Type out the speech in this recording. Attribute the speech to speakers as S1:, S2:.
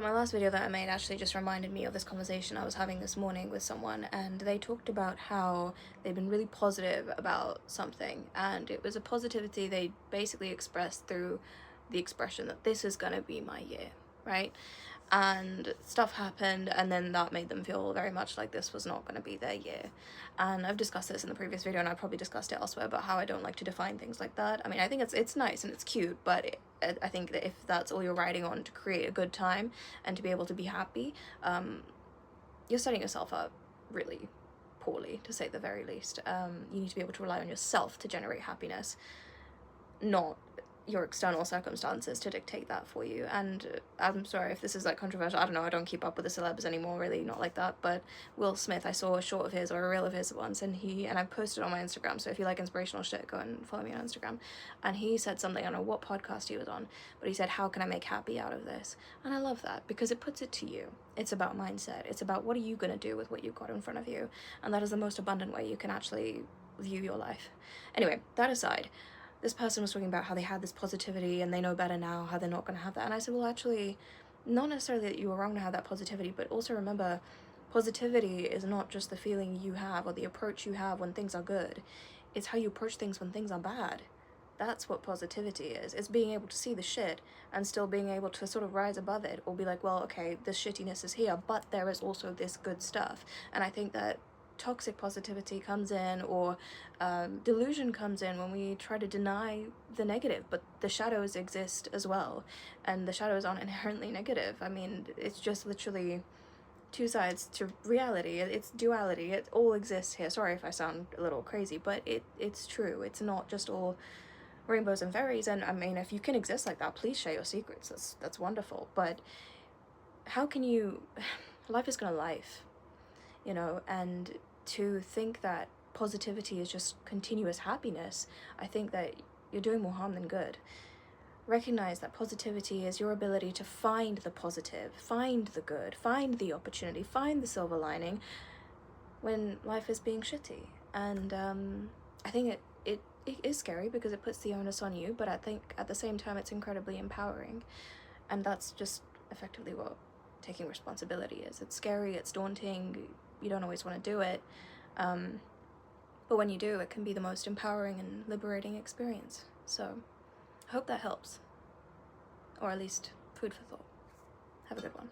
S1: my last video that I made actually just reminded me of this conversation I was having this morning with someone, and they talked about how they've been really positive about something, and it was a positivity they basically expressed through the expression that this is gonna be my year, right? And stuff happened, and then that made them feel very much like this was not going to be their year. And I've discussed this in the previous video, and I probably discussed it elsewhere about how I don't like to define things like that. I mean, I think it's nice and it's cute, but I think that if that's all you're riding on to create a good time and to be able to be happy, you're setting yourself up really poorly, to say the very least. You need to be able to rely on yourself to generate happiness, not your external circumstances to dictate that for you. And I'm sorry if this is like controversial, I don't know, I don't keep up with the celebs anymore, really, not like that, but Will Smith, I saw a short of his or a reel of his once, and I posted on my Instagram, so if you like inspirational shit, go and follow me on Instagram. And he said something, I don't know what podcast he was on, but he said, how can I make happy out of this? And I love that, because it puts it to you. It's about mindset. It's about what are you gonna do with what you've got in front of you, and that is the most abundant way you can actually view your life. Anyway, that aside, this person was talking about how they had this positivity and they know better now, how they're not going to have that. And I said, well, actually, not necessarily that you were wrong to have that positivity, but also remember, positivity is not just the feeling you have or the approach you have when things are good. It's how you approach things when things are bad. That's what positivity is. It's being able to see the shit and still being able to sort of rise above it, or be like, well, okay, this shittiness is here, but there is also this good stuff. And I think that toxic positivity comes in, or delusion comes in, when we try to deny the negative, but the shadows exist as well, and the shadows aren't inherently negative. I mean, it's just literally two sides to reality. It's duality. It all exists here. Sorry if I sound a little crazy, but it's true. It's not just all rainbows and fairies. And I mean, if you can exist like that, please share your secrets. That's wonderful. But how can you life is gonna life, you know, and to think that positivity is just continuous happiness, I think that you're doing more harm than good. Recognize that positivity is your ability to find the positive, find the good, find the opportunity, find the silver lining when life is being shitty. And I think it is scary because it puts the onus on you, but I think at the same time it's incredibly empowering. And that's just effectively what taking responsibility is. It's scary, it's daunting, you don't always want to do it, but when you do, it can be the most empowering and liberating experience. So I hope that helps, or at least food for thought. Have a good one.